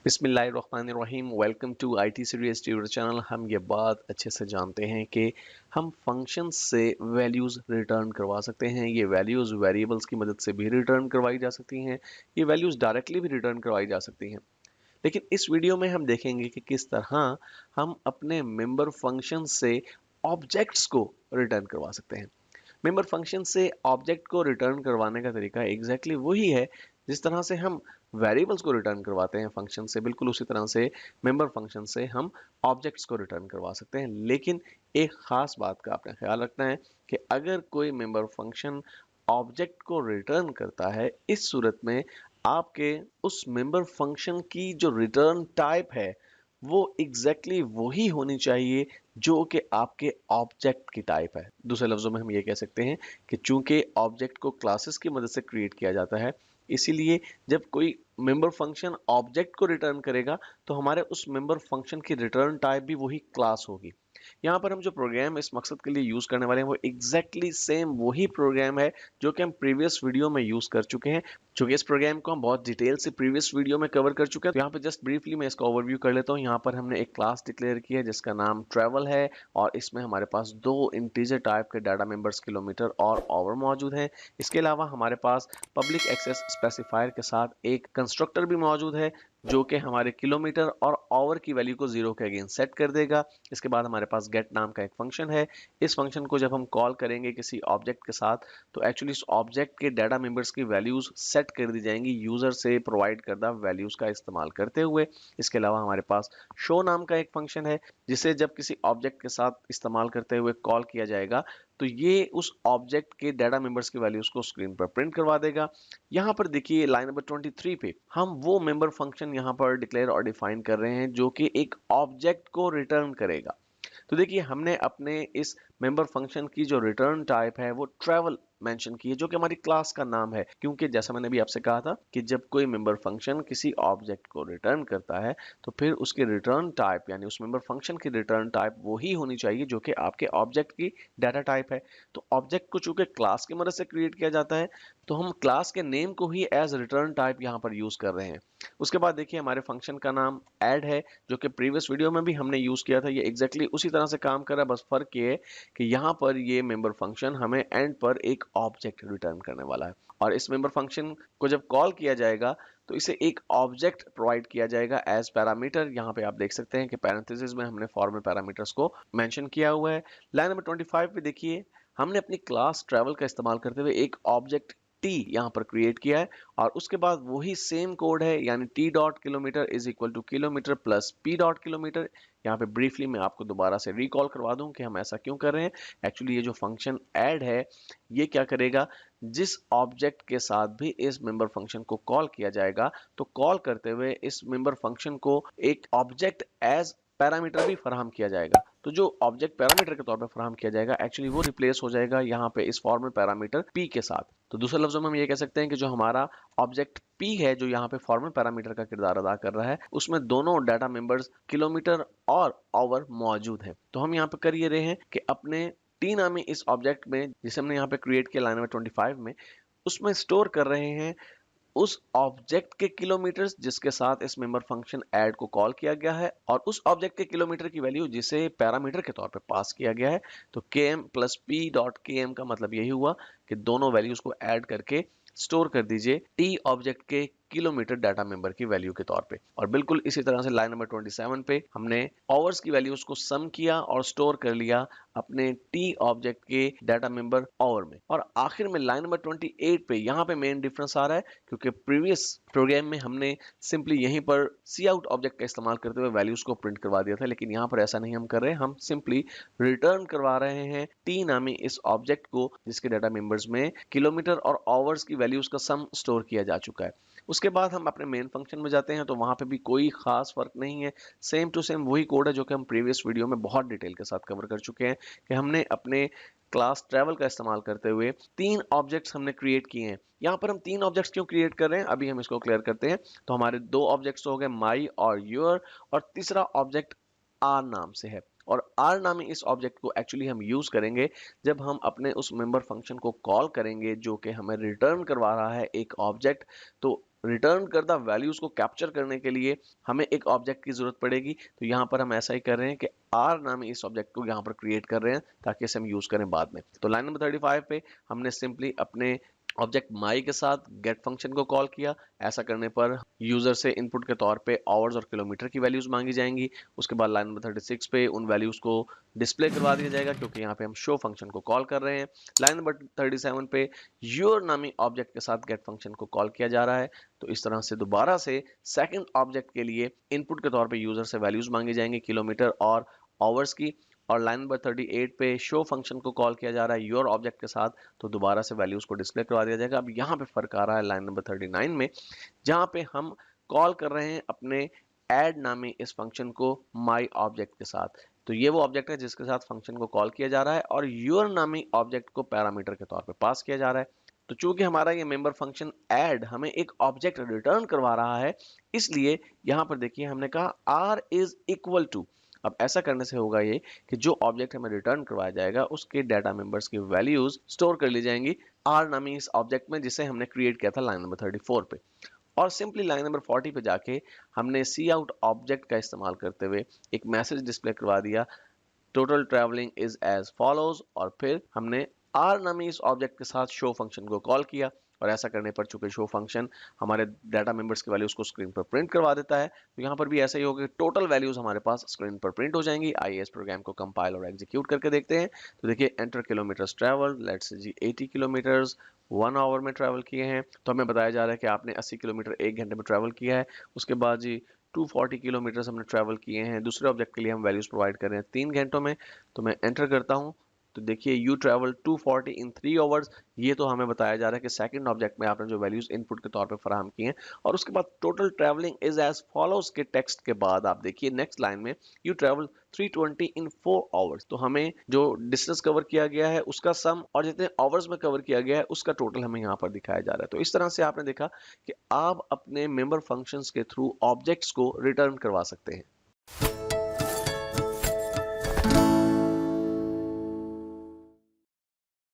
बिस्मिल्लाहिर्रहमानिर्रहीम। Welcome to IT series tutor channel. हम ये बात अच्छे से जानते हैं कि हम फंक्शंस से वैल्यूज़ रिटर्न करवा सकते हैं। ये वैल्यूज़ वेरिएबल्स की मदद से भी रिटर्न करवाई जा सकती हैं, ये वैल्यूज़ डायरेक्टली भी रिटर्न करवाई जा सकती हैं। लेकिन इस वीडियो में हम देखेंगे कि किस तरह हम अपने मेंबर फंक्शन से ऑब्जेक्ट्स को रिटर्न करवा सकते हैं। मेंबर फंक्शन से ऑब्जेक्ट को रिटर्न करवाने का तरीका एग्जैक्टली वही है जिस तरह से हम वेरिएबल्स को रिटर्न करवाते हैं फंक्शन से, बिल्कुल उसी तरह से मेंबर फंक्शन से हम ऑब्जेक्ट्स को रिटर्न करवा सकते हैं। लेकिन एक खास बात का आपने ख्याल रखना है कि अगर कोई मेंबर फंक्शन ऑब्जेक्ट को रिटर्न करता है, इस सूरत में आपके उस मेंबर फंक्शन की जो रिटर्न टाइप है वो एग्जैक्टली वही होनी चाहिए जो कि आपके ऑब्जेक्ट की टाइप है। दूसरे लफ्जों में हम ये कह सकते हैं कि चूंकि ऑब्जेक्ट को क्लासेस की मदद से क्रिएट किया जाता है, इसीलिए जब कोई मेंबर फंक्शन ऑब्जेक्ट को रिटर्न करेगा तो हमारे उस मेंबर फंक्शन की रिटर्न टाइप भी वही क्लास होगी। यहाँ पर हम जो प्रोग्राम इस मकसद के लिए यूज करने वाले हैं वो एग्जैक्टली सेम वही प्रोग्राम है जो कि हम प्रीवियस वीडियो में यूज कर चुके हैं। चूंकि इस प्रोग्राम को हम बहुत डिटेल से प्रीवियस वीडियो में कवर कर चुके हैं, तो यहाँ पर जस्ट ब्रीफली मैं इसका ओवरव्यू कर लेता हूँ। यहाँ पर हमने एक क्लास डिक्लेयर की है जिसका नाम ट्रैवल है और इसमें हमारे पास दो इंटीजर टाइप के डाटा मेंबर्स किलोमीटर और आवर मौजूद हैं। इसके अलावा हमारे पास पब्लिक एक्सेस स्पेसिफायर के साथ एक कंस्ट्रक्टर भी मौजूद है जो कि हमारे किलोमीटर और आवर की वैल्यू को जीरो के अगेंस्ट सेट कर देगा। इसके बाद हमारे पास गेट नाम का एक फंक्शन है। इस फंक्शन को जब हम कॉल करेंगे किसी ऑब्जेक्ट के साथ तो एक्चुअली इस ऑब्जेक्ट के डाटा मेंबर्स की वैल्यूज सेट कर दी जाएंगी यूजर से प्रोवाइड करदा वैल्यूज का इस्तेमाल करते हुए। इसके अलावा हमारे पास शो नाम का एक फंक्शन है जिसे जब किसी ऑब्जेक्ट के साथ इस्तेमाल करते हुए कॉल किया जाएगा तो ये उस ऑब्जेक्ट के डाटा मेंबर्स की वैल्यूज को स्क्रीन पर प्रिंट करवा देगा। यहाँ पर देखिए लाइन नंबर 23 पे हम वो मेंबर फंक्शन यहाँ पर डिक्लेयर और डिफाइन कर रहे हैं जो कि एक ऑब्जेक्ट को रिटर्न करेगा। तो देखिए हमने अपने इस मेंबर फंक्शन की जो रिटर्न टाइप है वो ट्रैवल मेंशन की है जो कि हमारी क्लास का नाम है, क्योंकि जैसा मैंने भी आपसे कहा था कि जब कोई मेंबर फंक्शन किसी ऑब्जेक्ट को रिटर्न करता है तो फिर उसकी रिटर्न टाइप यानी उस मेंबर फंक्शन की रिटर्न टाइप वो ही होनी चाहिए जो कि आपके ऑब्जेक्ट की डाटा टाइप है। तो ऑब्जेक्ट को चूंकि क्लास की मदद से क्रिएट किया जाता है तो हम क्लास के नेम को ही एज रिटर्न टाइप यहाँ पर यूज कर रहे हैं। उसके बाद देखिए हमारे फंक्शन का नाम ऐड है जो कि प्रीवियस वीडियो में भी हमने यूज किया था। ये एग्जैक्टली उसी तरह से काम कर रहा है, बस फर्क ये है कि यहाँ पर ये मेंबर फंक्शन हमें एंड पर एक ऑब्जेक्ट रिटर्न करने वाला है और इस मेंबर फंक्शन को जब कॉल किया जाएगा तो इसे एक ऑब्जेक्ट प्रोवाइड किया जाएगा एज पैरामीटर। यहाँ पे आप देख सकते हैं कि पैरेंथेसिस में हमने फॉर्मल पैरामीटर्स को मेंशन किया हुआ है। लाइन नंबर 25 पे देखिए हमने अपनी क्लास ट्रैवल का इस्तेमाल करते हुए एक ऑब्जेक्ट टी यहाँ पर क्रिएट किया है और उसके बाद वही सेम कोड है यानी T dot kilometre is equal two kilometre plus P dot kilometre. यहाँ पे ब्रीफली मैं आपको दोबारा से रिकॉल करवा दूं कि हम ऐसा क्यों कर रहे हैं। एक्चुअली ये जो फंक्शन ऐड है ये क्या करेगा, जिस ऑब्जेक्ट के साथ भी इस मेंबर फंक्शन को कॉल किया जाएगा तो कॉल करते हुए इस मेंबर फंक्शन को एक ऑब्जेक्ट एज पैरामीटर भी फराहम किया जाएगा। तो जो ऑब्जेक्ट पैरामीटर के तौर पर फराहम किया जाएगा एक्चुअली वो रिप्लेस हो जाएगा यहाँ पे इस फॉर्मल पैरामीटर p के साथ। तो दूसरे लफ्जों में हम ये कह सकते हैं कि जो हमारा ऑब्जेक्ट p है जो यहाँ पे फॉर्मल पैरामीटर का किरदार अदा कर रहा है उसमें दोनों डाटा मेंबर्स किलोमीटर और आवर मौजूद हैं। तो हम यहाँ पे कर ये रहे हैं कि अपने टी नामी इस ऑब्जेक्ट में जिसे हमने यहाँ पे क्रिएट किया लाइन नंबर 25 में उसमें स्टोर कर रहे हैं उस ऑब्जेक्ट के किलोमीटर्स जिसके साथ इस मेंबर फंक्शन ऐड को कॉल किया गया है और उस ऑब्जेक्ट के किलोमीटर की वैल्यू जिसे पैरामीटर के तौर पे पास किया गया है। तो km plus p dot km का मतलब यही हुआ कि दोनों वैल्यूज को ऐड करके स्टोर कर दीजिए टी ऑब्जेक्ट के किलोमीटर डाटा मेंबर की वैल्यू के तौर पे। और बिल्कुल इसी तरह से लाइन नंबर 27 पे हमने आवर्स की वैल्यूज को सम किया और स्टोर कर लिया अपने टी ऑब्जेक्ट के डाटा मेंबर आवर में। और आखिर में लाइन नंबर 28 पे यहाँ पे मेन डिफरेंस आ रहा है क्योंकि प्रीवियस प्रोग्राम में हमने सिंपली यहीं पर सी आउट ऑब्जेक्ट का इस्तेमाल करते हुए वैल्यूज को प्रिंट करवा दिया था, लेकिन यहाँ पर ऐसा नहीं हम कर रहे हैं। हम सिंपली रिटर्न करवा रहे हैं टी नामी इस ऑब्जेक्ट को जिसके डाटा मेंबर्स में किलोमीटर और आवर्स की वैल्यूज का सम स्टोर किया जा चुका है। उसके बाद हम अपने मेन फंक्शन में जाते हैं तो वहां पे भी कोई खास फर्क नहीं है, सेम टू सेम वही कोड है जो कि हम प्रीवियस वीडियो में बहुत डिटेल के साथ कवर कर चुके हैं कि हमने अपने क्लास ट्रैवल का इस्तेमाल करते हुए तीन ऑब्जेक्ट्स हमने क्रिएट किए हैं। यहाँ पर हम तीन ऑब्जेक्ट्स क्यों क्रिएट कर रहे हैं अभी हम इसको क्लियर करते हैं। तो हमारे दो ऑब्जेक्ट्स हो गए माई और योर और तीसरा ऑब्जेक्ट आर नाम से है और आर नामी इस ऑब्जेक्ट को एक्चुअली हम यूज करेंगे जब हम अपने उस मेंबर फंक्शन को कॉल करेंगे जो कि हमें रिटर्न करवा रहा है एक ऑब्जेक्ट। तो रिटर्न करदा वैल्यूज को कैप्चर करने के लिए हमें एक ऑब्जेक्ट की जरूरत पड़ेगी। तो यहाँ पर हम ऐसा ही कर रहे हैं कि आर नामी इस ऑब्जेक्ट को यहाँ पर क्रिएट कर रहे हैं ताकि इसे हम यूज करें बाद में। तो लाइन नंबर 35 पे हमने सिंपली अपने ऑब्जेक्ट माई के साथ गेट फंक्शन को कॉल किया। ऐसा करने पर यूजर से इनपुट के तौर पे आवर्स और किलोमीटर की वैल्यूज मांगी जाएंगी। उसके बाद लाइन नंबर 36 पे उन वैल्यूज को डिस्प्ले करवा दिया जाएगा क्योंकि यहाँ पे हम शो फंक्शन को कॉल कर रहे हैं। लाइन नंबर 37 पे योर नामी ऑब्जेक्ट के साथ गेट फंक्शन को कॉल किया जा रहा है। तो इस तरह से दोबारा से सेकंड ऑब्जेक्ट के लिए इनपुट के तौर पे यूजर से वैल्यूज मांगी जाएंगी किलोमीटर और आवर्स की। और लाइन नंबर 38 पे शो फंक्शन को कॉल किया जा रहा है योर ऑब्जेक्ट के साथ, तो दोबारा से वैल्यूज को डिस्प्ले करवा दिया जाएगा। अब यहाँ पे फर्क आ रहा है लाइन नंबर 39 में, जहाँ पे हम कॉल कर रहे हैं अपने ऐड नामी इस फंक्शन को माई ऑब्जेक्ट के साथ। तो ये वो ऑब्जेक्ट है जिसके साथ फंक्शन को कॉल किया जा रहा है और योर नामी ऑब्जेक्ट को पैरामीटर के तौर पे पास किया जा रहा है। तो चूंकि हमारा ये मेंबर फंक्शन ऐड हमें एक ऑब्जेक्ट रिटर्न करवा रहा है, इसलिए यहाँ पर देखिए हमने कहा आर इज इक्वल टू। अब ऐसा करने से होगा ये कि जो ऑब्जेक्ट हमें रिटर्न करवाया जाएगा उसके डाटा मेंबर्स की वैल्यूज स्टोर कर ली जाएंगी आर नामी इस ऑब्जेक्ट में जिसे हमने क्रिएट किया था लाइन नंबर 34 पे। और सिंपली लाइन नंबर 40 पे जाके हमने सी आउट ऑब्जेक्ट का इस्तेमाल करते हुए एक मैसेज डिस्प्ले करवा दिया, total travelling is as follows. और फिर हमने आर नामी इस ऑब्जेक्ट के साथ शो फंक्शन को कॉल किया। और ऐसा करने पर चूंकि शो फंक्शन हमारे डाटा मेंबर्स की वैल्यूज को स्क्रीन पर प्रिंट करवा देता है, तो यहाँ पर भी ऐसा ही होगा कि टोटल वैल्यूज हमारे पास स्क्रीन पर प्रिंट हो जाएंगी। आइए इस प्रोग्राम को कंपाइल और एग्जीक्यूट करके देखते हैं। तो देखिए एंटर किलोमीटर्स ट्रैवल, लेट्स जी 80 किलोमीटर्स 1 आवर में ट्रैवल किए हैं। तो हमें बताया जा रहा है कि आपने 80 किलोमीटर 1 घंटे में ट्रैवल किया है। उसके बाद जी 240 किलोमीटर हमने ट्रैवल किए हैं। दूसरे ऑब्जेक्ट के लिए हम वैल्यूज प्रोवाइड कर रहे हैं 3 घंटों में। तो मैं एंटर करता हूँ, तो देखिए यू ट्रैवल 240 इन 3 आवर्स। ये तो हमें बताया जा रहा है कि सेकंड ऑब्जेक्ट में आपने जो वैल्यूज इनपुट के तौर पे फराहम की हैं। और उसके बाद total travelling is as follows के टेक्स्ट के बाद आप देखिए नेक्स्ट लाइन में यू ट्रैवल 320 इन 4 आवर्स। तो हमें जो डिस्टेंस कवर किया गया है उसका सम और जितने आवर्स में कवर किया गया है उसका टोटल हमें यहाँ पर दिखाया जा रहा है। तो इस तरह से आपने देखा कि आप अपने मेंबर फंक्शंस के थ्रू ऑब्जेक्ट्स को रिटर्न करवा सकते हैं।